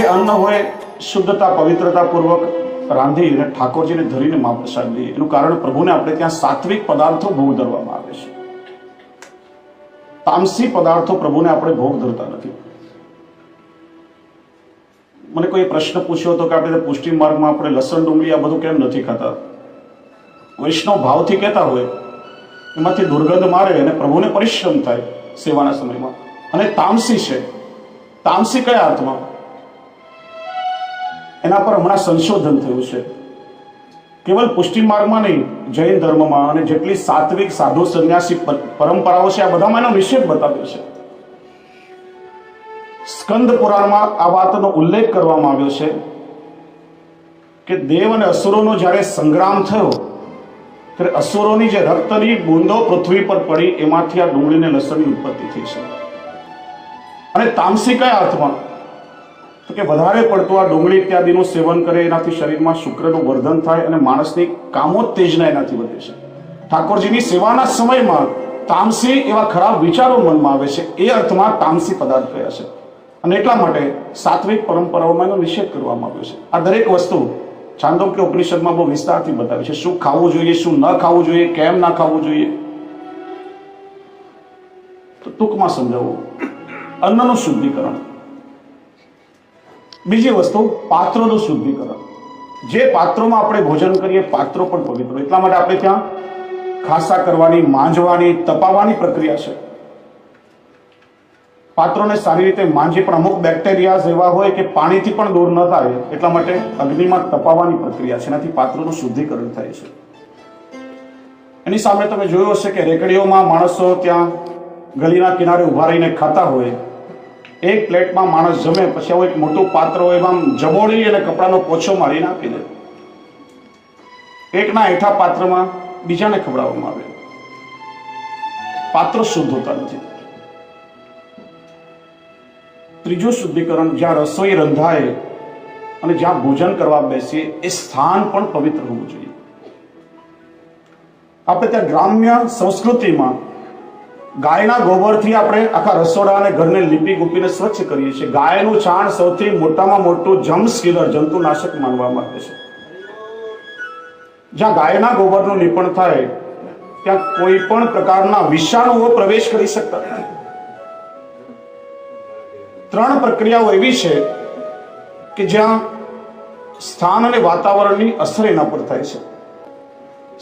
જે અન્ન હોય શુદ્ધતા પવિત્રતા પૂર્વક રાંધી અને ઠાકોરજીને ધરીને મહાપ્રસાદ લઈએ. એનું કારણ પ્રભુને આપણે ત્યાં સાત્વિક પદાર્થો ભોગ ધરવામાં આવે છે. તામસી પદાર્થો પ્રભુને આપણે ભોગ ધરતા નથી. મને કોઈ પ્રશ્ન પૂછ્યો હતો કે આપણે પુષ્ટિ માર્ગમાં આપણે લસણ ડુંગળી આ બધું કેમ નથી ખાતા? વૈષ્ણવ ભાવથી કહેતા હોય એમાંથી દુર્ગંધ મારે અને પ્રભુને પરિશ્રમ થાય સેવાના સમયમાં. અને તામસી છે. તામસી કયા અર્થમાં? એના પર હમણાં સંશોધન થયું છે. કેવલ પુષ્ટિ માર્ગમાં નહીં, જૈન ધર્મમાં અને જેટલી સાત્વિક સાધુ સંન્યાસી પરંપરાઓ છે આ બધામાં એનો નિષેધ બતાવ્યો છે. સ્કંદ પુરાણમાં આ વાતનો ઉલ્લેખ કરવામાં આવ્યો છે કે દેવ અને અસુરોનો જ્યારે સંગ્રામ થયો ત્યારે અસુરોની જે રક્તની બૂંદો પૃથ્વી પર પડી એમાંથી આ ડુંગળીને લસણની ઉત્પત્તિ થઈ છે. અને તામસી કયા અર્થમાં? તો કે વધારે પડતું આ ડુંગળી ઇત્યાદિનું સેવન કરે એનાથી શરીરમાં શુક્રનું વર્ધન થાય અને માણસની કામોત્તેજના એનાથી વધે છે. ઠાકોરજીની સેવાના સમયમાં તામસી એવા ખરાબ વિચારો મનમાં આવે છે, એ અર્થમાં તામસી પદાર્થ કયા છે. અને એટલા માટે સાત્વિક પરંપરાઓમાં એનો નિષેધ કરવામાં આવ્યો છે. આ દરેક વસ્તુ છાંદોક્ય ઉપનિષદમાં બહુ વિસ્તારથી બતાવી છે. શું ખાવું જોઈએ, શું ન ખાવું જોઈએ, કેમ ના ખાવું જોઈએ. તો ટૂંકમાં સમજાવું, અન્નનું શુદ્ધિકરણ. બીજી વસ્તુ પાત્રોનું શુદ્ધિકરણ. જે પાત્રોમાં આપણે ભોજન કરીએ પાત્રો પણ પવિત્ર. એટલા માટે આપણે ત્યાં ખાસા કરવાની, માંજવાની, તપાવવાની પ્રક્રિયા છે. પાત્રોને સારી રીતે માંજી, પણ અમુક બેક્ટેરિયા એવા હોય કે પાણીથી પણ દૂર ન થાય એટલા માટે અગ્નિમાં તપાવવાની પ્રક્રિયા છે. એનાથી પાત્રોનું શુદ્ધિકરણ થાય છે. એની સામે તમે જોયું હશે કે રેકડીઓમાં માણસો ત્યાં ગલીના કિનારે ઉભા રહીને ખાતા હોય. એક પ્લેટમાં માણસ જમે પછી આવું એક મોટું પાત્ર હોય એમાં જબોળી અને કપડાનો પોછો મારીને આપી દે. એકના હેઠા પાત્રમાં બીજાને ખવડાવવામાં આવે. પાત્રો શુદ્ધ હોતા નથી. ત્રીજું શુદ્ધિકરણ, જ્યાં રસોઈ રંધાય અને જ્યાં ભોજન કરવા બેસીએ એ સ્થાન પણ પવિત્ર હોવું જોઈએ. આપણે ત્યાં ગ્રામ્ય સંસ્કૃતિમાં ગાયના ગોબરથી આપણે આખા રસોડા અને ઘરને લીપી ગુપીને સ્વચ્છ કરીએ છીએ. ગાયનું છાણ સૌથી મોટામાં મોટું જમ્સ કિલર, જંતુનાશક માનવામાં આવે છે. જ્યાં ગાયના ગોબરનું લીપણ થાય ત્યાં કોઈ પણ પ્રકારના વિષાણુઓ પ્રવેશ કરી શકતા નથી. 3 પ્રક્રિયાઓ એવી છે કે જ્યાં સ્થાન અને વાતાવરણની અસર એના પર થાય છે.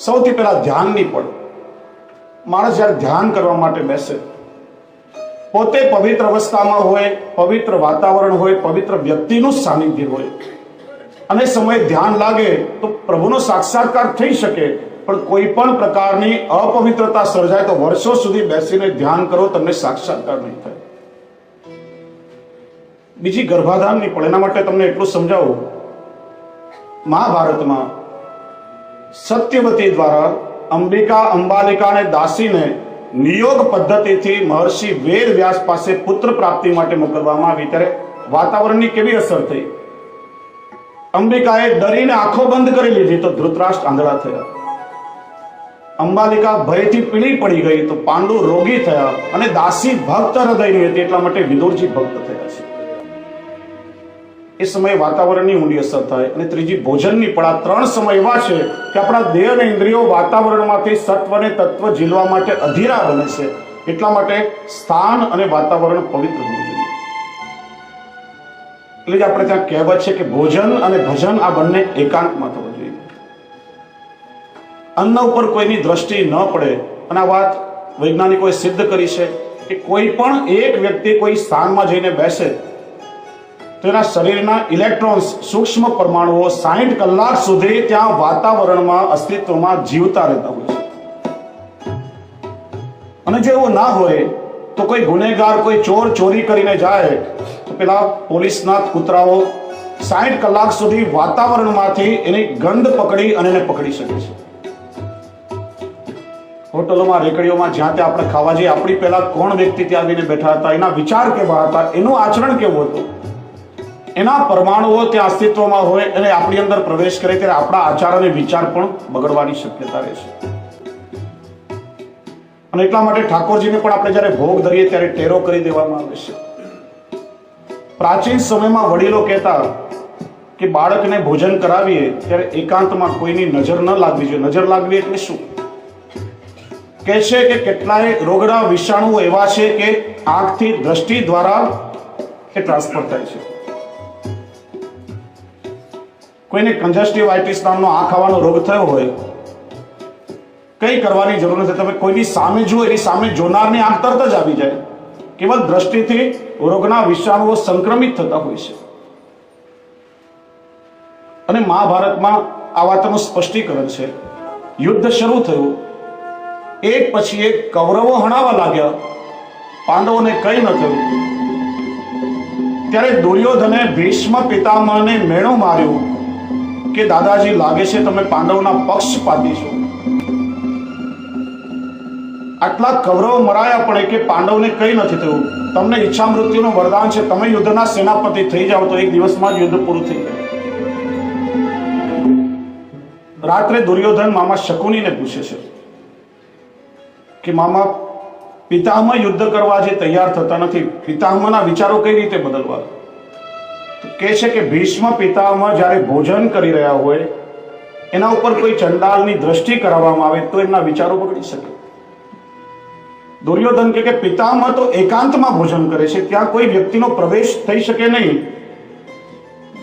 સૌથી પહેલા ધ્યાનની પણ. માણસ જ્યારે ધ્યાન કરવા માટે બેસે, પોતે પવિત્ર અવસ્થામાં હોય, પવિત્ર વાતાવરણ હોય, પવિત્ર વ્યક્તિનું સાનિધ્ય હોય અને સમયે ધ્યાન લાગે તો પ્રભુનો સાક્ષાત્કાર થઈ શકે. પણ કોઈ પણ પ્રકારની અપવિત્રતા સર્જાય તો વર્ષો સુધી બેસીને ધ્યાન કરો, તમને સાક્ષાત્કાર નહીં થાય. બીજી ગર્ભાધાનની પણ. એના માટે તમને એટલું સમજાવું, મહાભારતમાં સત્યવતી દ્વારા અંબાલિકા અને દાસીને નિયોગ પદ્ધતિથી મહર્ષિ વેદ વ્યાસ પાસે પુત્ર પ્રાપ્તિ માટે મોકલવામાં આવી ત્યારે વાતાવરણની કેવી અસર થઈ? અંબિકાએ ડરીને આંખો બંધ કરી લીધી તો ધૃતરાષ્ટ્ર આંધળા થયા. અંબાલિકા ભયથી પીળી પડી ગઈ તો પાંડુ રોગી થયા. અને દાસી ભક્ત હૃદયની હતી એટલા માટે વિદુરજી ભક્ત થયા છે. એ સમયે વાતાવરણની ઊંડી અસર થાય. અને ત્રીજી ભોજનની પણ. આ 3 સમય એવા છે કે આપણા દેહ અને ઇન્દ્રિયો વાતાવરણમાંથી સત્વ અને તત્વ ઝીલવા માટે અધીરા બને છે. એટલા માટે સ્થાન અને વાતાવરણ પવિત્ર હોવું જોઈએ. એટલે જ આપણે ત્યાં કહેવત છે કે ભોજન અને ભજન આ બંને એકાંતમાં થવું જોઈએ. અન્ન ઉપર કોઈની દ્રષ્ટિ ન પડે. અને આ વાત વૈજ્ઞાનિકોએ સિદ્ધ કરી છે કે કોઈ પણ એક વ્યક્તિ કોઈ સ્થાનમાં જઈને બેસે તેના શરીરના ઇલેક્ટ્રોન્સ, સૂક્ષ્મ પરમાણુઓ 60 કલાક સુધી ત્યાં વાતાવરણમાં અસ્તિત્વમાં જીવતા રહેતા હોય છે. અને જો એવું ના હોય તો કોઈ ગુનેગાર, કોઈ ચોર ચોરી કરીને જાય તો પેલા પોલીસના કૂતરાઓ 60 કલાક સુધી વાતાવરણમાંથી એની ગંધ પકડી અને એને પકડી શકે છે. હોટલોમાં, રેકડીઓમાં જ્યાં ત્યાં આપણે ખાવા જઈએ, આપણી પહેલા કોણ વ્યક્તિ ત્યાં આવીને બેઠા હતા, એના વિચાર કેવા હતા, એનું આચરણ કેવું હતું, એના પરમાણુઓ ત્યાં અસ્તિત્વમાં હોય અને આપણી અંદર પ્રવેશ કરે ત્યારે આપણા આચાર અને વિચાર પણ બગડવાની શક્યતા રહે છે. અને એટલા માટે ઠાકોરજીને પણ આપણે જ્યારે ભોગ ધરીએ ત્યારે ટેરો કરી દેવામાં આવે છે. પ્રાચીન સમયમાં વડીલો કહેતા કે બાળકને ભોજન કરાવીએ ત્યારે એકાંતમાં કોઈની નજર ન લાગવી જોઈએ. નજર લાગવી એટલે શું? કહે છે કે કેટલાય રોગના વિષાણુઓ એવા છે કે આંખથી દ્રષ્ટિ દ્વારા એ ટ્રાન્સફર થાય છે. કોઈને કંજક્ટિવાઇટિસ નામનો આંખ આવવાનો રોગ થયો હોય, કંઈ કરવાની જરૂર નથી. તમે કોઈની સામે જુઓ, એની સામે જોનારની આંખ તરત જ આવી જાય. કેવલ દ્રષ્ટિથી રોગના વિષાણુઓ સંક્રમિત થતા હોય છે. અને મહાભારતમાં આ વાતનું સ્પષ્ટીકરણ છે. યુદ્ધ શરૂ થયું, એક પછી એક કૌરવો હણાવા લાગ્યા, પાંડવોને કંઈ ન થયું. ત્યારે દુર્યોધને ભીષ્મ પિતામહને મેણો માર્યો કે દાદાજી, લાગે છે તમે પાંડવના પક્ષપાતી છો. આટલા કૌરવો મરાયા પડે કે પાંડવને કંઈ નથી થયું. તમને ઈચ્છા મૃત્યુનું વરદાન છે, તમે યુદ્ધના સેનાપતિ થઈ જાઓ તો એક દિવસમાં જ યુદ્ધ પૂરું થઈ જાય. રાત્રે દુર્યોધન મામા શકુનીને પૂછે છે કે મામા, પિતામહ યુદ્ધ કરવા જે તૈયાર થતા નથી, પિતામહના વિચારો કઈ રીતે બદલવા? તો કહે છે કે ભીષ્મ પિતામહ જ્યારે ભોજન કરી રહ્યા હોય, એના ઉપર કોઈ ચંડાલની દ્રષ્ટિ કરાવવામાં આવે તો એમના વિચારો બગડી શકે. દુર્યોધન કે પિતામહ તો એકાંતમાં ભોજન કરે છે, ત્યાં કોઈ વ્યક્તિનો પ્રવેશ થઈ શકે નહીં.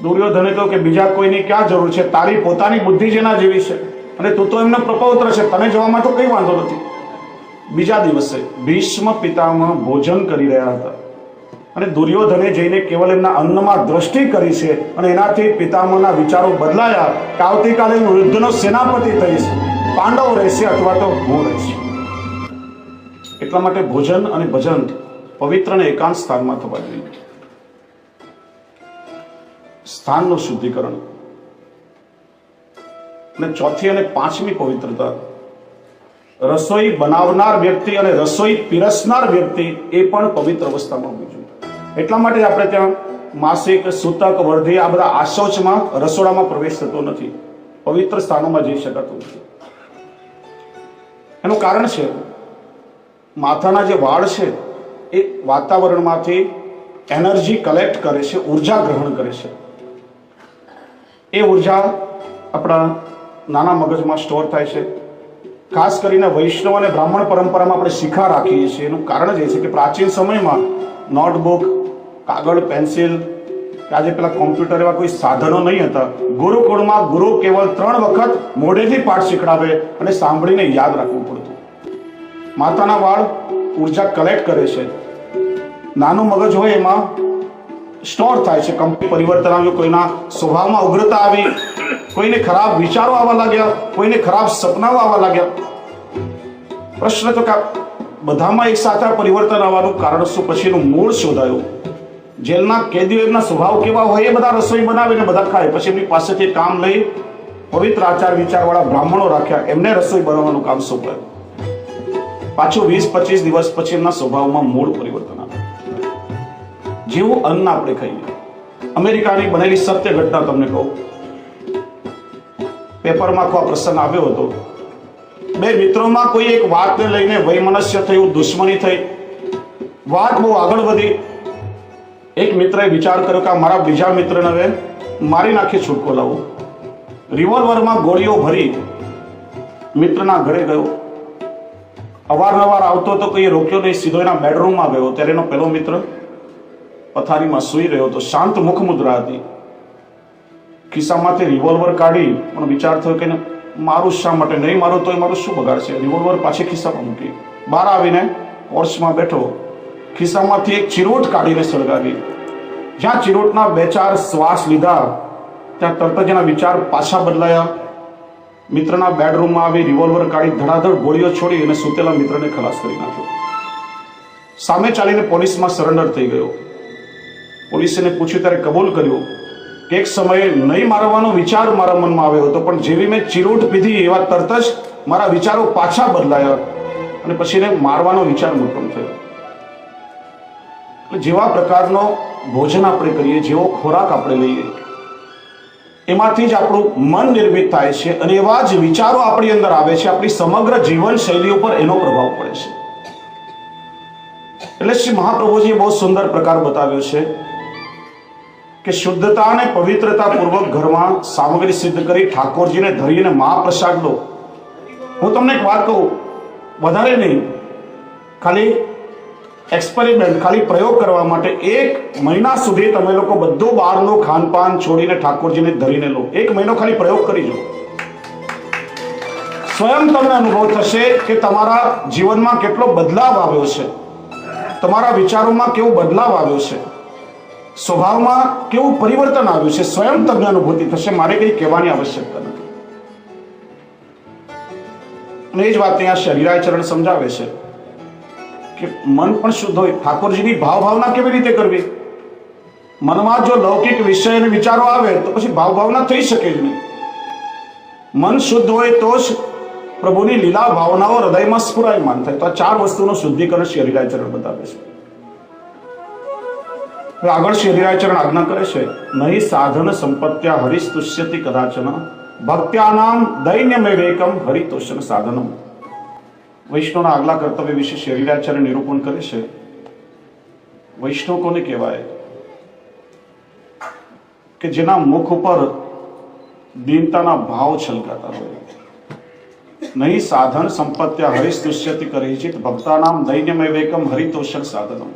દુર્યોધને કહ્યું કે બીજા કોઈની ક્યાં જરૂર છે, તારી પોતાની બુદ્ધિ જેના જેવી છે, અને તું તો એમનો પ્રપૌત્ર છે, તને જવામાં તો કઈ વાંધો નથી. બીજા દિવસે ભીષ્મ પિતામહ ભોજન કરી રહ્યા હતા અને દુર્યોધને જઈને કેવલ એમના અન્નમાં દ્રષ્ટિ કરી છે અને એનાથી પિતામહના વિચારો બદલાયા કે આવતીકાલે હું યુદ્ધનો સેનાપતિ થઈશ, પાંડવ રહેશે અથવા તો હું રહીશ. એટલા માટે ભોજન અને ભજન પવિત્ર અને એકાંત સ્થાનમાં થવા જોઈએ. સ્થાનનું શુદ્ધિકરણ. અને ચોથી અને પાંચમી પવિત્રતા, રસોઈ બનાવનાર વ્યક્તિ અને રસોઈ પીરસનાર વ્યક્તિ એ પણ પવિત્ર અવસ્થામાં હોવી જોઈએ. એટલા માટે આપણે ત્યાં માસિક, સૂતક, વર્ધી આ બધા આશૌચમાં રસોડામાં પ્રવેશ થતો નથી, પવિત્ર સ્થાનોમાં જઈ શકાતું નથી. એનું કારણ છે, માથાના જે વાળ છે એ વાતાવરણમાંથી એનર્જી કલેક્ટ કરે છે, ઉર્જા ગ્રહણ કરે છે. એ ઉર્જા આપણા નાના મગજમાં સ્ટોર થાય છે. ખાસ કરીને વૈષ્ણવ અને બ્રાહ્મણ પરંપરામાં આપણે શિખા રાખીએ છીએ. એનું કારણ જ એ છે કે પ્રાચીન સમયમાં નોટબુક, કાગળ, પેન્સિલ, આજે પેલા કોમ્પ્યુટર એવા કોઈ સાધનો નહીં હતા. ગુરુકુળમાં ગુરુ કેવલ 3 વખત મોઢેથી પાઠ શીખડાવે અને સાંભળીને યાદ રાખવું પડતું. માથાના વાળ ઉર્જા કલેક્ટ કરે છે, નાનું મગજ હોય એમાં સ્ટોર થાય છે. કંપની પરિવર્તન આવ્યું, કોઈના સ્વભાવમાં ઉગ્રતા આવી, કોઈને ખરાબ વિચારો આવવા લાગ્યા, કોઈને ખરાબ સપનાઓ આવવા લાગ્યા. પ્રશ્ન તો કે બધામાં એક સાથે પરિવર્તન આવવાનું કારણ શું? પછીનું મૂળ શોધાયું. જેલના કેદીઓ એમના સ્વભાવ કેવા હોય એ બધા રસોઈ બનાવીને બધા ખાય. પછી એમની પાસેથી કામ લઈ પવિત્ર આચાર વિચારવાળા બ્રાહ્મણો રાખ્યા, એમને રસોઈ બનાવવાનું કામ સોંપાયું. પાછું 20-25 દિવસ પછી એમના સ્વભાવમાં મૂળ પરિવર્તન આવે. જેવું અન્ન આપણે ખાઈએ. અમેરિકાની બનેલી સત્ય ઘટના તમને કહું. પેપરમાં આખો પ્રસંગ આવ્યો હતો. 2 મિત્રોમાં કોઈ એક વાતને લઈને વૈમનસ્ય થયું, દુશ્મની થઈ, વાત બહુ આગળ વધી. એક મિત્રએ વિચાર કર્યો કે મારા બીજા મિત્રને હવે મારી નાખી છૂટકો લાવું. રિવોલ્વરમાં ગોળીઓ ભરી મિત્રના ઘરે ગયો. અવારનવાર આવતો તો કોઈ રોક્યો નહીં, સીધો એના બેડરૂમમાં ગયો. ત્યારે એનો પેલો મિત્ર પથારીમાં સૂઈ રહ્યો હતો, શાંત મુખ મુદ્રા હતી. ખિસ્સામાંથી રિવોલ્વર કાઢી પણ વિચાર થયો કે મારું શા માટે નહીં, મારું તો મારું શું બગાડશે. રિવોલ્વર પાછી ખિસ્સામાં મૂકી બહાર આવીને પોર્ચમાં બેઠો. ખિસ્સામાંથી એક ચીરોટ કાઢીને સળગાવી. જ્યાં ચીરોટના 2-4 શ્વાસ લીધા ત્યાં તરત જ એના વિચાર પાછા બદલાયા. મિત્રના બેડરૂમમાં આવી રિવોલ્વર કાઢી ધડાધડ ગોળીઓ છોડી અને સૂતેલા મિત્રને ખલાસ કરી નાખ્યો. સામે ચાલીને પોલીસમાં સરેન્ડર થઈ ગયો. પોલીસે પૂછ્યું ત્યારે કબૂલ કર્યું કે એક સમયે નહીં મારવાનો વિચાર મારા મનમાં આવ્યો હતો, પણ જેવી મેં ચીરોટ પીધી એવા તરત જ મારા વિચારો પાછા બદલાયા અને પછી એને મારવાનો વિચાર ઉત્પન્ન થયો. જેવા પ્રકારનો ભોજન આપણે કરીએ, જેવો ખોરાક આપણે લઈએ, એમાંથી જ આપણું મન નિર્મિત થાય છે અને એવા જ વિચારો આપણી અંદર આવે છે. આપણી સમગ્ર જીવન શૈલી ઉપર એનો પ્રભાવ પડે છે. એટલે શ્રી મહાપ્રભુજીએ બહુ સુંદર પ્રકાર બતાવ્યો છે કે શુદ્ધતા અને પવિત્રતા પૂર્વક ઘરમાં સામગ્રી સિદ્ધ કરી ઠાકોરજીને ધરીને મહાપ્રસાદ લો. હું તમને એક વાત કહું, વધારે નહીં, ખાલી એક્સપેરિમેન્ટ, ખાલી પ્રયોગ કરવા માટે 1 મહિના સુધી તમે લોકો બધું બહારનું ખાનપાન છોડીને ઠાકોરજીને ધરીને લો. 1 મહિનો ખાલી પ્રયોગ કરી જો. સ્વયં તમને અનુભવ થશે કે તમારા જીવનમાં કેટલો બદલાવ આવ્યો છે, તમારા વિચારોમાં કેવો બદલાવ આવ્યો છે, સ્વભાવમાં કેવું પરિવર્તન આવ્યું છે. સ્વયં તમને અનુભૂતિ થશે, મારે કંઈ કહેવાની આવશ્યકતા નથી. અને એ જ વાત અહીંયા શરીરાચરણ સમજાવે છે કે મન પણ શુદ્ધ હોય. ઠાકોરજીની ભાવના કેવી રીતે કરવી? મનમાં જો લૌકિક વિષય અને વિચારો આવે તો પછી ભાવના થઈ શકે જ નહીં. મન શુદ્ધ હોય તો જ પ્રભુની લીલા ભાવનાઓ હૃદયમાં સ્ફુરાયમાન થાય. તો આ 4 વસ્તુનું શુદ્ધિકરણ શરીરાચરણ બતાવે છે. આગળ શરીરાચરણ આજ્ઞા કરે છે, નહીં સાધન સંપત્ત્યા હરિસ્તુષ્યતિ કદાચન ભક્ત્યાનામ દૈન્યમેવેકમ હરિતોષણ સાધનમ. વૈષ્ણવના આગલા કર્તવ્ય વિશે શરીરાચરણ નિરૂપણ કરે છે. વૈષ્ણવ કોને કહેવાય? કે જેના મુખ ઉપર દીનતાના ભાવ છલકાતા હોય. નહીં સાધન સંપત્ત્યા હરિસ્તુષ્યતિ કરિચિત ભક્તાનામ દૈન્યમેવેકમ હરિતોષણ સાધનમ.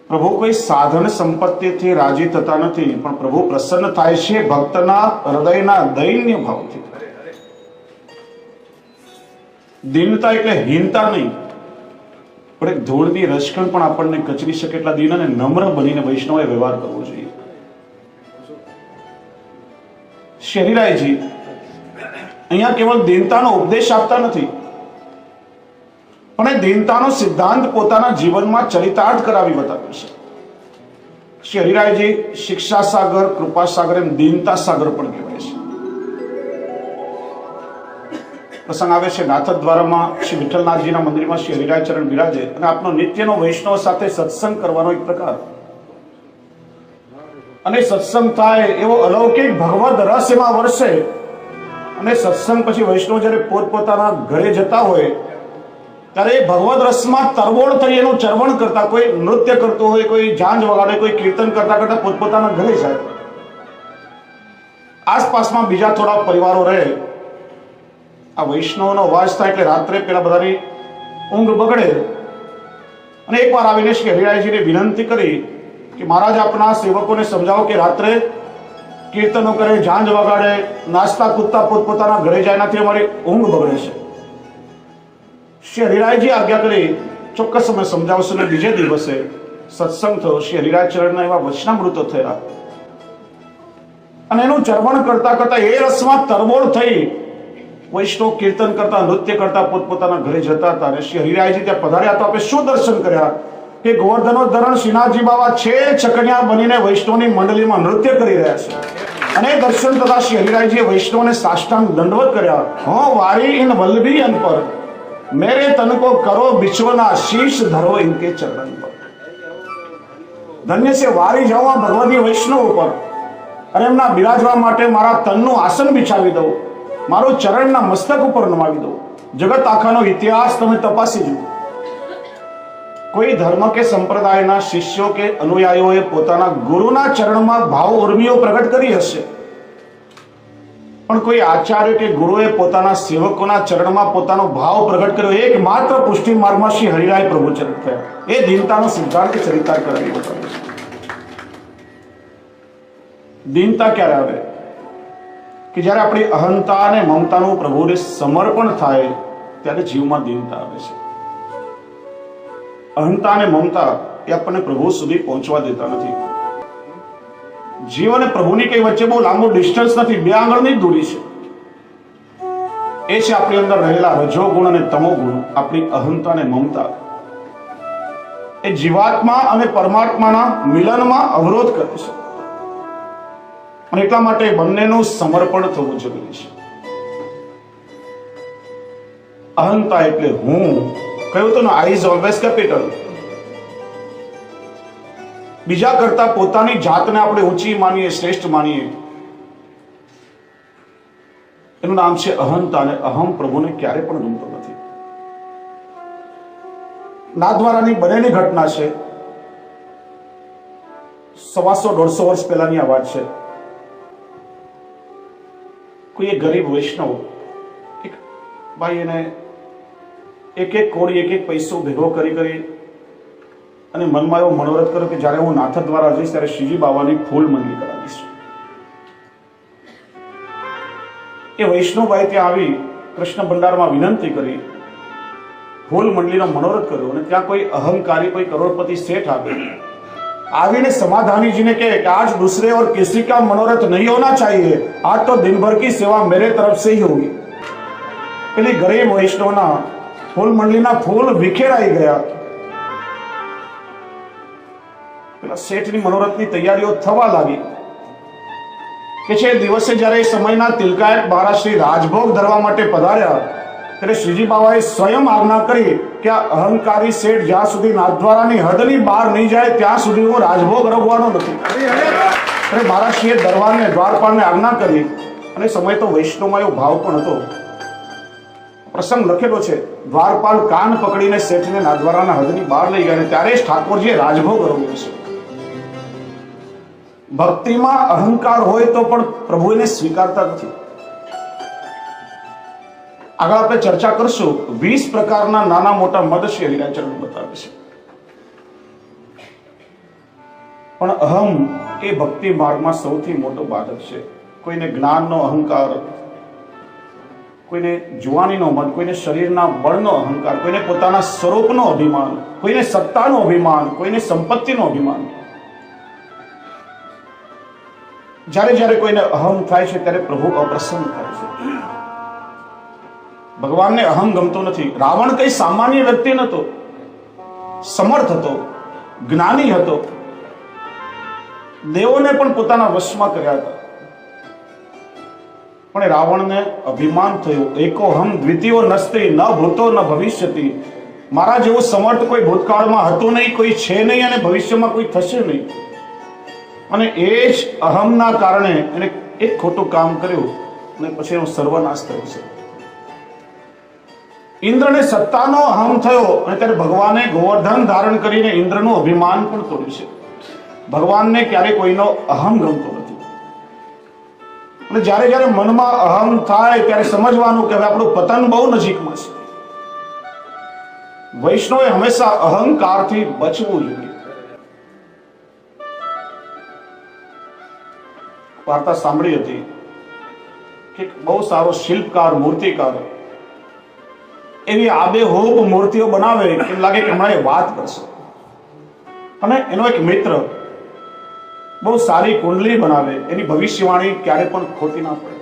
પ્રભુ કોઈ સાધન સંપત્તિથી રાજી થતા નથી, પણ પ્રભુ પ્રસન્ન થાય છે ભક્તના હૃદયના દૈન્ય ભાવથી. દીનતા એટલે હીનતા નહીં, પણ એક ધૂળની રજકણ પણ આપણને કચરી શકે એટલા દીન અને નમ્ર બનીને વૈષ્ણવે વ્યવહાર કરવો જોઈએ. શરીરાયજી અહીંયા કેવળ દીનતાનો ઉપદેશ આપતા નથી, પણ એ દીનતાનો સિદ્ધાંત પોતાના જીવનમાં ચરિતાર્થ કરાવી બતાવ્યો છે. શરીરાયજી શિક્ષા સાગર, કૃપા સાગર, એમ દીનતા સાગર પણ કહેવાય છે. પ્રસંગ આવે છે નાથદ્વારામાં શ્રી વિઠ્ઠલનાથજીના મંદિરમાં શ્રી હરિરાયચરણ બિરાજે અને આપનો નિત્યનો વૈષ્ણવ સાથે સત્સંગ કરવાનો એક પ્રકાર. અને સત્સંગ થાય એવો અલૌકિક ભગવદ રસ એમાં વરસે. અને સત્સંગ પછી વૈષ્ણવ જ્યારે પોતપોતાના ઘરે જતા હોય ત્યારે એ ભગવદ રસમાં તરબોળ થઈ એનું ચરવણ કરતા, કોઈ નૃત્ય કરતો હોય, કોઈ ઝાંઝ વગાડે, કોઈ કીર્તન કરતા કરતા પોતપોતાના ઘરે જાય. આસપાસમાં બીજા થોડા પરિવારો રહે. આ વૈષ્ણવનો અવાજ થાય એટલે રાત્રે પેલા બધાની ઊંઘ બગડે. અને એકવાર આવીને શ્રી હરિરાયજીને વિનંતી કરી કે મહારાજ આપના સેવકોને સમજાવો કે રાત્રે કીર્તનો કરે, ઝાંઝ વગાડે, નાસ્તા કૂદતા પોતપોતાના ઘરે જાય, એનાથી અમારી ઊંઘ બગડે છે. શ્રી હરિરાયજી આજ્ઞા કરી, ચોક્કસ અમે સમજાવશું. ને બીજે દિવસે સત્સંગ થયો. શ્રી હરિરાયચરણના એવા વચનામૃતો થયા અને એનું ચરવણ કરતા કરતા એ રસમાં તરબોળ થઈ વૈષ્ણવ કીર્તન કરતા, નૃત્ય કરતા પોતપોતાના ઘરે જતા હતા. અને શ્રી હરિરાયજી ત્યાં પધાર્યા તો આપણે શું દર્શન કર્યા કે ગોવર્ધનોદ્ધરણ શ્રીનાથજી બાબા છે ચકનિયા બનીને વૈષ્ણવની મંડળીમાં નૃત્ય કરી રહ્યા છે. અને દર્શન તથા શ્રી હરિરાયજીએ વૈષ્ણવને સાષ્ટાંગ દંડવત કર્યા. હો વારી ઇન વલ્લભી અન પર મેરે તન કો કરો બિચવના શીશ ધરો ઇનકે ચરણ પર. ધન્ય છે વારી જાઉં આ ભગવદી વૈષ્ણવ ઉપર અને એમના બિરાજવા માટે મારા તનનું આસન બિછાવી દઉં, મારો ચરણના મસ્તક ઉપર નમાવી દઉં. જગત આખાનો ઇતિહાસ તમે તપાસી જુઓ. કોઈ ધર્મ કે સંપ્રદાયના શિષ્યો કે અનુયાયીઓએ પોતાના ગુરુના ચરણમાં ભાવ ઉર્મિઓ પ્રગટ કરી હશે, પણ કોઈ આચાર્ય કે ગુરુએ પોતાના સેવકોના ચરણમાં પોતાનો ભાવ પ્રગટ કર્યો એકમાત્ર પુષ્ટિ માર્ગમાં શ્રી હરિરાય પ્રભુ ચરણ થયા. એ દીનતાનો સિદ્ધાંત ચરિતાર્થ કરાવી બતાવે છે. દીનતા ક્યારે આવે? કે જ્યારે આપણી અહંતા અને મમતાનું પ્રભુને સમર્પણ થાય ત્યારે જીવમાં દીનતા આવે છે. અહંતા અને મમતા એ આપણને પ્રભુ સુધી પહોંચવા દેતા નથી. જીવ અને પ્રભુની કઈ વચ્ચે બહુ લાંબુ ડિસ્ટન્સ નથી, 2 આંગળની જ દૂરી છે. એ છે આપણી અંદર રહેલા રજોગુણ અને તમોગુણ, આપણી અહંતા અને મમતા. એ જીવાત્મા અને પરમાત્માના મિલનમાં અવરોધ કરે છે. અને એટલા માટે બંનેનું સમર્પણ થવું જરૂરી છે. અહંતા એટલે હું, કહ્યું તો આઈ ઇઝ ઓલવેઝ કેપિટલ. બીજા કરતા પોતાની જાતને આપણે ઊંચી માનીએ, શ્રેષ્ઠ માનીએ, એનું નામ છે અહંતા. અને અહમ પ્રભુને ક્યારે પણ ગમતો નથી. નાથદ્વારાની બનેલી ઘટના છે. 150-150 વર્ષ પહેલાની આ વાત છે. કોઈ એક ગરીબ વૈષ્ણવ એક ભાઈ એને એક કોડી એક પૈસો ભેગો કરી અને મનમાં એવો મનોરથ કર્યો કે જ્યારે હું નાથ દ્વારા જઈશ ત્યારે શ્રીજી બાવાની ફૂલ મંડળી કરાવીશ. એ વૈષ્ણવભાઈ ત્યાં આવી કૃષ્ણ ભંડારમાં વિનંતી કરી, ફૂલ મંડળીનો મનોરથ કર્યો અને ત્યાં કોઈ અહંકારી કોઈ કરોડપતિ શેઠ આવીને समाधानीजीने कहे कि आज दूसरे और किसी का मनोरथ नहीं होना चाहिए, आज तो दिन भर की सेवा मेरे तरफ से ही होगी. પેલી ગરીબ વૈષ્ણવના ફૂલ મંડળીના ફૂલ વિખેરાઈ ગયા. પેલા શેઠની મનોરથની તૈયારીઓ થવા લાગી કે છે દિવસે જ્યારે સમયના તિલકાયત મહારાજ શ્રી રાજભોગ ધરવા માટે પધાર્યા ત્યારે શ્રીજી બાબાએ સ્વયં આજ્ઞા કરી કે આ અહંકારી શેઠ જ્યાં સુધી નાથદ્વારાની હદની બહાર નહીં જાય ત્યાં સુધી હું રાજભોગ રખવાનો નથી. અરે મહારાજશ્રીએ દરવારને દ્વારપાળને આજ્ઞા કરી અને સમય તો વૈષ્ણવમાં એવો ભાવ પણ હતો. પ્રસંગ લખેલો છે, દ્વારપાલ કાન પકડીને શેઠને નાથદ્વારાના હદની બહાર લઈ ગયા ત્યારે જ ઠાકોરજીએ રાજભોગ રખ્યો છે. ભક્તિમાં અહંકાર હોય તો પણ પ્રભુ એને સ્વીકારતા નથી. આગળ આપણે ચર્ચા કરશું. 20 પ્રકારના નાના મોટા મદ શ્રી હરિરાચરણ બતાવે છે. પણ અહમ એ ભક્તિ માર્ગમાં સૌથી મોટો બાધક છે. કોઈને જ્ઞાનનો અહંકાર, કોઈને જુવાનીનો મદ, કોઈને શરીરના બળનો અહંકાર, કોઈને પોતાના સ્વરૂપનો અભિમાન, કોઈને સત્તાનો અભિમાન, કોઈને સંપત્તિનો અભિમાન. જ્યારે જ્યારે કોઈને અહમ થાય છે ત્યારે પ્રભુ અપ્રસન્ન થાય છે. ભગવાનને અહમ ગમતો નથી. રાવણ કઈ સામાન્ય વ્યક્તિ નતો, સમર્થ હતો, જ્ઞાની હતો, દેવોને પણ પોતાના વશમાં કર્યા હતા. પણ રાવણને અભિમાન થયું. એકોહમ દ્વિતીયો નસ્તિ ન ભૂતો ન ભવિષ્યતિ. મારા જેવું સમર્થ કોઈ ભૂતકાળમાં હતું નહીં, કોઈ છે નહીં અને ભવિષ્યમાં કોઈ થશે નહીં. અને એ જ અહમના કારણે એને એક ખોટું કામ કર્યું અને પછી એનો સર્વનાશ થયો છે. ઇન્દ્રને સત્તાનો અહમ થયો અને ત્યારે ભગવાને ગોવર્ધન ધારણ કરીને ઇન્દ્રનું અભિમાન પણ તોડ્યું છે. ભગવાનને ક્યારેય કોઈનો અહમ ગમતો નથી. અને જ્યારે જ્યારે મનમાં અહમ થાય ત્યારે સમજવાનું કે હવે આપણું પતન બહુ નજીકમાં છે. વૈષ્ણવે હંમેશા અહંકારથી બચવું જોઈએ. વાર્તા સાંભળી હતી કે બહુ સારો શિલ્પકાર, મૂર્તિકાર એવી આબેહૂબ મૂર્તિઓ બનાવે એમ લાગે કે હમણાં એ વાત કરશે. અને એનો એક મિત્ર બહુ સારી કુંડલી બનાવે, એની ભવિષ્યવાણી ક્યારે પણ ખોટી ના પડે.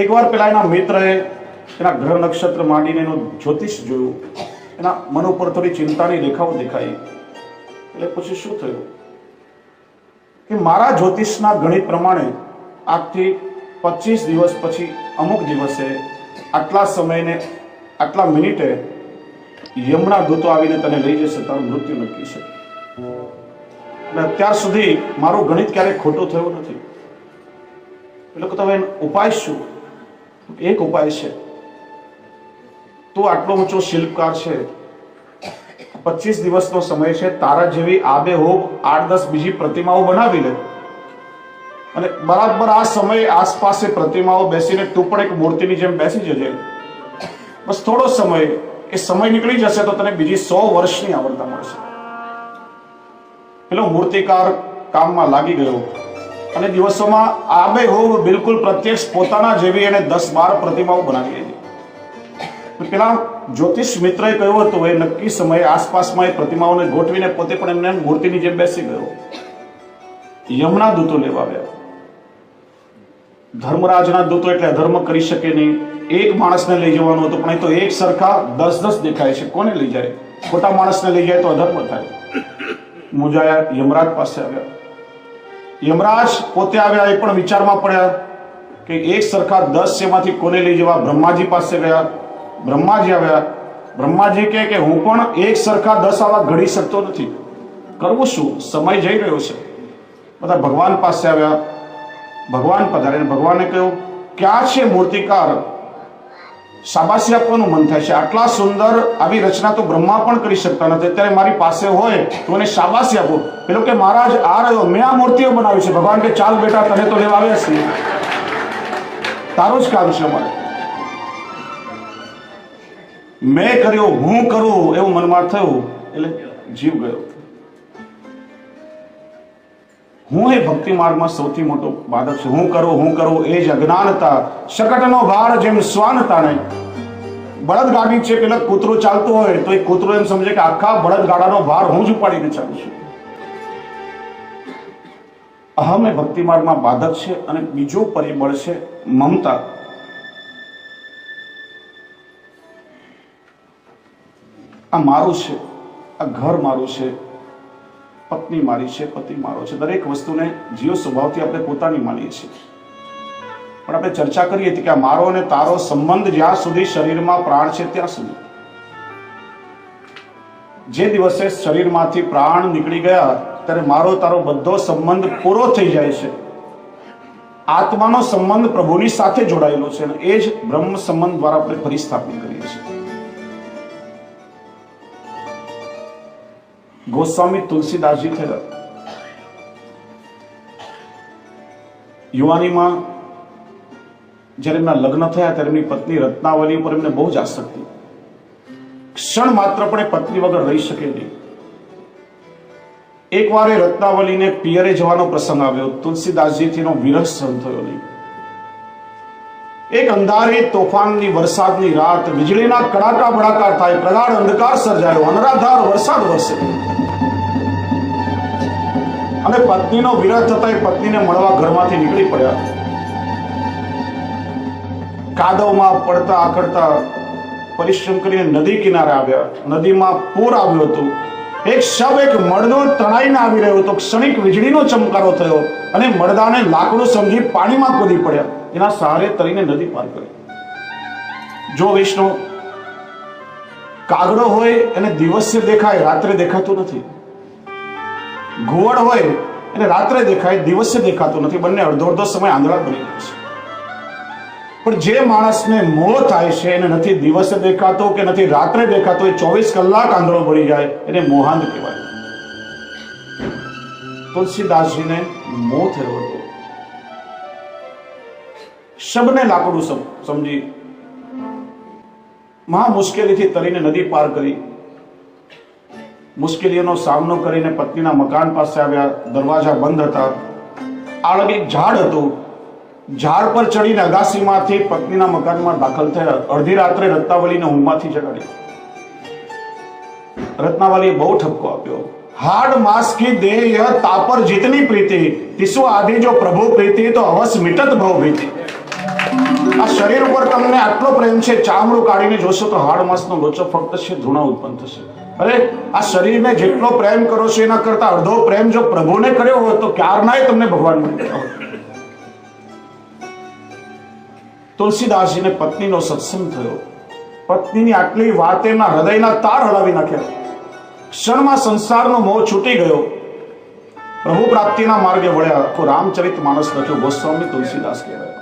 એકવાર પેલા એના મિત્રએ એના ગ્રહ નક્ષત્ર માંડીને એનું જ્યોતિષ જોયું. એના મન ઉપર થોડી ચિંતાની રેખાઓ દેખાઈ. એટલે પછી શું થયું કે મારા જ્યોતિષના ગણિત પ્રમાણે આજથી 25 દિવસ પછી અમુક દિવસે આટલા સમયને આટલા મિનિટે યમના દૂતો આવીને તને લઈ જશે, તારું મૃત્યુ નક્કી છે. અત્યાર સુધી મારું ગણિત ક્યારેય ખોટું થયું નથી. એટલે તમે ઉપાય શું? એક ઉપાય છે, તું આટલો ઊંચો શિલ્પકાર છે, 25 દિવસનો સમય છે, તારા જેવી આબેહૂબ 8-10 બીજી પ્રતિમાઓ બનાવી લે અને બરાબર આ સમયે આસપાસ પ્રતિમાઓ બેસીને તું પણ એક મૂર્તિની જેમ બેસી જજે. બસ થોડો સમય, એ સમય નીકળી જશે તો તને બીજી 100 વર્ષની આવડતા મળશે. પેલો મૂર્તિકાર કામમાં લાગી ગયો અને દિવસોમાં આબેહૂબ બિલકુલ પ્રત્યક્ષ પોતાના જેવી એને 10-12 પ્રતિમાઓ બનાવી લીધી. પેલા જ્યોતિષ મિત્રએ કહ્યું હતું એ નક્કી સમયે આસપાસમાં એ પ્રતિમાઓને ગોઠવીને પોતે પણ એમને મૂર્તિની જેમ બેસી ગયો. યમના દૂતો લેવા આવ્યા. ધર્મરાજના દૂતો એટલે અધર્મ કરી શકે નહીં. એક માણસને લઈ જવાનું હતું પણ એ તો એક સરખા 10-10 દેખાય છે. કોને લઈ જાય? ખોટા માણસને લઈ જાય તો અધર્મ થાય. મુંજાયા, યમરાજ પાસે આવ્યા. યમરાજ પોતે આવ્યા, એ પણ વિચારમાં પડ્યા કે એક સરખા 10 એમાંથી કોને લઈ જવા. બ્રહ્માજી પાસે ગયા. બ્રહ્માજી આવ્યા. બ્રહ્માજી કહે કે હું પણ એક સરખા 10 આવા ઘડી શકતો નથી, કરવું શું? સમય જઈ રહ્યો છે. બધા ભગવાન પાસે આવ્યા. ભગવાન પધારે. ભગવાને કહ્યું, ક્યાં છે મૂર્તિકાર શાબાશી આપવાનું મન થાય છે. આટલા સુંદર આવી રચના તો બ્રહ્મા પણ કરી શકતા નથી. અત્યારે મારી પાસે હોય તો મને શાબાશી આપો. પેલો કે મહારાજ આ રહ્યો, મેં આ મૂર્તિઓ બનાવી છે. ભગવાન કે ચાલ બેટા, તને તો લેવા આવ્યા છીએ, તારું જ કામ છે અમારે. મેં કર્યું, હું કરું એવું મનમાં થયું એટલે જીવ ગયો. હું એ ભક્તિ માર્ગમાં સૌથી મોટો બાધક છું. હું કરું એ જ અજ્ઞાનતા. શકટનો ભાર જેમ શ્વાનતા નહીં. બળદગાડી છે, પેલા કૂતરું ચાલતું હોય તો એ કૂતરું એમ સમજે કે આખા બળદગાડાનો ભાર હું જ ઉપાડીને ચાલું છું. અહમ એ ભક્તિ માર્ગમાં બાધક છે. અને બીજું પરિબળ છે મમતા. આ મારું છે, આ ઘર મારું છે, પત્ની મારી છે, પતિ મારો છે. દરેક વસ્તુને જીવ સ્વભાવથી આપણે પોતાની માનીએ છીએ. પણ આપણે ચર્ચા કરીએ કે આ મારો અને તારો સંબંધ જ્યાં સુધી શરીરમાં પ્રાણ છે ત્યાં સુધી. જે દિવસે શરીરમાંથી પ્રાણ નીકળી ગયા ત્યારે મારો તારો બધો સંબંધ પૂરો થઈ જાય છે. આત્માનો સંબંધ પ્રભુની સાથે જોડાયેલો છે અને એ જ બ્રહ્મ સંબંધ દ્વારા આપણે ફરી સ્થાપિત કરીએ છીએ. ગોસ્વામી તુલસીદાસજી થયા. યુવાનીમાં જ્યારે એમના લગ્ન થયા ત્યારે એમની પત્ની રત્નાવલી ઉપર એમને બહુ જ આસક્તિ. ક્ષણ માત્ર પણ એ પત્ની વગર રહી શકે નહીં. એકવાર એ રત્નાવલીને પિયરે જવાનો પ્રસંગ આવ્યો. તુલસીદાસજીથી એનો વિરહ સહન થયો નહીં. એક અંધારી તોફાનની વરસાદની રાત, વીજળીના કડાકા ભડાકા થાય, પ્રગાઢ અંધકાર સર્જાયો, અનરાધાર વરસાદ વરસે અને પત્નીનો વિરહ થતા એ પત્નીને મળવા ઘરમાંથી નીકળી પડ્યા. કાદવમાં પડતા આકડતા પરિશ્રમ કરીને નદી કિનારે આવ્યા. નદીમાં પૂર આવ્યું હતું. એક શબ એક મળદો તણાઈને આવી રહ્યો હતો. ક્ષણિક વીજળીનો ચમકારો થયો અને મળદાને લાકડું સમજી પાણીમાં કૂદી પડ્યા. એના સહારે તરીને નદી પાર કરી. જો વિષ્ણુ, કાગડો હોય એને દિવસે દેખાય, રાત્રે દેખાતું નથી. ઘુવડ હોય એને રાત્રે દેખાય, દિવસે દેખાતું નથી. બંને અડધો અડધો સમય આંધળા બની જાય છે. પણ જે માણસને મોહ થાય છે, એને નથી દિવસે દેખાતો કે નથી રાત્રે દેખાતો, એ 24 કલાક આંધળો બની જાય, એને મોહાંધ કહેવાય. તુલસીદાસજીને મોહ થયો હતો. શબને લાકડું સમજી મહા મુશ્કેલીથી તરીને નદી પાર કરી. મુશ્કેલીઓનો સામનો કરીને પત્નીના મકાન પાસે આવ્યા. દરવાજા બંધ હતા. આગળ એક ઝાડ હતું. ઝાડ પર ચડીને અગાસીમાંથી પત્નીના મકાનમાં દાખલ થયા. અડધી રાત્રે રત્નાવલીને ઊંઘમાંથી જગાડી. રત્નાવલીએ બહુ ઠપકો આપ્યો. हाड मास की देह यह तापर जितनी प्रीति तिसु आदि जो प्रभु प्रीति तो अवश्य मिटत भव भीति. આ શરીર ઉપર તમને આટલો પ્રેમ છે, ચામડું કાઢીને જોશો તો હાડ માસનો લોચો ફક્ત છે, ધૂણા ઉત્પન્ન થશે. અરે આ શરીરને જેટલો પ્રેમ કરો છો એના કરતા અડધો પ્રેમ જો પ્રભુને કર્યો હોય તો ક્યારનાય તમને ભગવાન મળી ગયા હોત. તુલસીદાસજીને પત્નીનો સત્સંગ થયો. પત્નીની આટલી વાત એના હૃદયના તાર હલાવી નાખ્યા. ક્ષણમાં સંસારનો મોહ છૂટી ગયો. પ્રભુ પ્રાપ્તિના માર્ગે વળ્યા. આખો રામચરિત માનસ લખ્યો ગોસ્વામી તુલસીદાસ કહેવાય.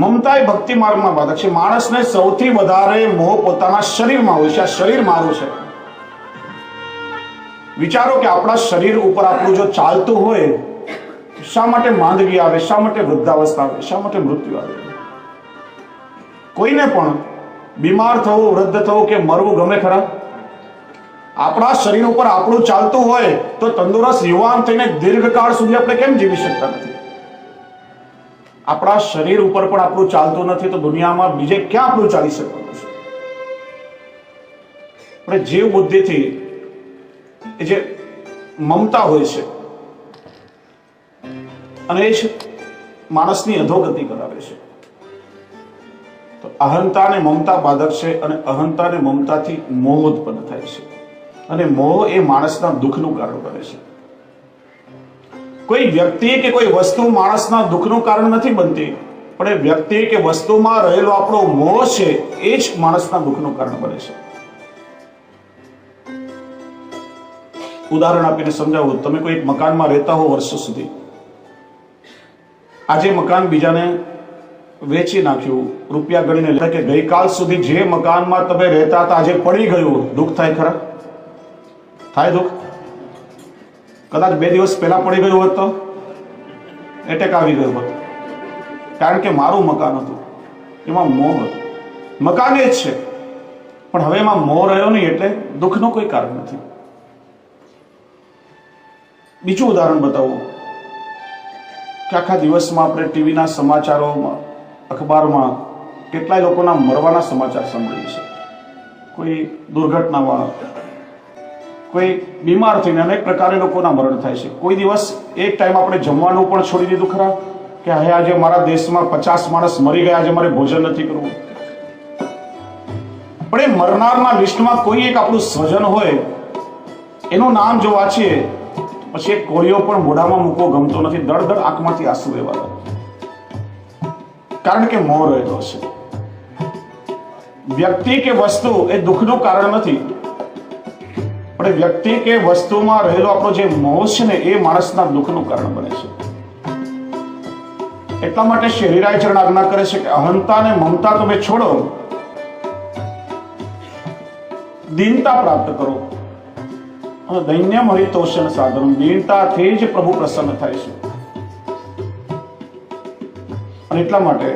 મમતા એ ભક્તિ માર્ગમાં બાધક છે. માણસને સૌથી વધારે મોહ પોતાના શરીરમાં હોય છે. આ શરીર મારું છે. વિચારો કે આપણા શરીર ઉપર આપણું જો ચાલતું હોય, શા માટે માંદગી આવે, શા માટે વૃદ્ધાવસ્થા આવે, શા માટે મૃત્યુ આવે? કોઈને પણ બીમાર થવું, વૃદ્ધ થવું કે મરવું ગમે ખરા? આપણા શરીર ઉપર આપણું ચાલતું હોય તો તંદુરસ્ત યુવાન થઈને દીર્ઘકાળ સુધી આપણે કેમ જીવી શકતા નથી? આપણા શરીર ઉપર પણ આપણું ચાલતું નથી તો દુનિયામાં બીજે ક્યાં આપણું ચાલી શકતું છે? આપણે જીવ બુદ્ધિથી જે મમતા હોય છે અને એ જ માણસની અધોગતિ કરાવે છે. તો અહંતા અને મમતા બાધક છે અને અહંતા અને મમતાથી મોહ ઉત્પન્ન થાય છે અને મોહ એ માણસના દુઃખનું કારણ બને છે. કોઈ વ્યક્તિ કે કોઈ વસ્તુ માણસના દુઃખનું કારણ નથી બનતી, પણ એ વ્યક્તિ કે વસ્તુમાં રહેલો આપણો મોહ છે એ જ માણસના દુઃખનું કારણ બને છે. ઉદાહરણ આપીને સમજાવું. તમે કોઈ એક મકાનમાં રહેતા હો વર્ષો સુધી. આજે મકાન બીજાને વેચી નાખ્યું, રૂપિયા ગણીને લે કે ગઈકાલ સુધી જે મકાનમાં તમે રહેતા હતા આજે પડી ગયું, દુઃખ થાય ખરા? થાય દુઃખ? કદાચ 2 દિવસ પહેલા પડી ગયું હોત તો એટેક આવી ગયો હોત, કારણ કે મારું મકાન હતું, એમાં મોહ હતો. મકાન એ જ છે પણ હવે એમાં મોહ રહ્યો નહીં એટલે દુઃખનું કોઈ કારણ નથી. બીજું ઉદાહરણ બતાવું કે આખા દિવસમાં આપણે ટીવીના સમાચારોમાં, અખબારમાં કેટલાય લોકોના મરવાના સમાચાર સાંભળીએ છે. કોઈ દુર્ઘટનામાં, કોઈ બીમાર થઈને અનેક પ્રકારે લોકોના મરણ થાય છે. કોઈ દિવસ એક ટાઈમ આપણે જમવાનું પણ છોડી દીધું ખરા કે હવે આજે મારા દેશમાં 50 માણસ મરી ગયા, આજે મારે ભોજન નથી કરવું. પણ એ મરનારના લિસ્ટમાં કોઈ એક આપણું સ્વજન હોય, એનું નામ જો વાંચીએ પછી એક કોળિયો પણ મોઢામાં મૂકવો ગમતો નથી, દળ આંખમાંથી આંસુ વહેવા લાગે, કારણ કે મોહ રહેલો છે. વ્યક્તિ કે વસ્તુ એ દુઃખનું કારણ નથી, પણ વ્યક્તિ કે વસ્તુમાં રહેલો આપણો જે મોહ છે ને એ માણસના દુઃખનું કારણ બને છે. એટલા માટે શ્રી હરિરાયચરણ આજ્ઞા કરે છે કે અહંતા ને મમતા તમે છોડો, દીનતા પ્રાપ્ત કરો. દૈન્યમ હરિતોષણ સાધન, દીનતાથી જ પ્રભુ પ્રસન્ન થાય છે. અને એટલા માટે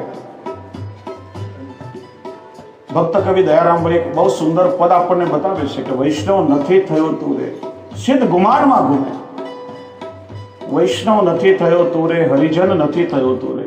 ભક્ત કવિ દયારામભાઈ એક બહુ સુંદર પદ આપણને બતાવે છે કે વૈષ્ણવ નથી થયો તું રે સિદ્ધ ગુમાનમાં ગુમે, વૈષ્ણવ નથી થયો તું રે હરિજન નથી થયો તું રે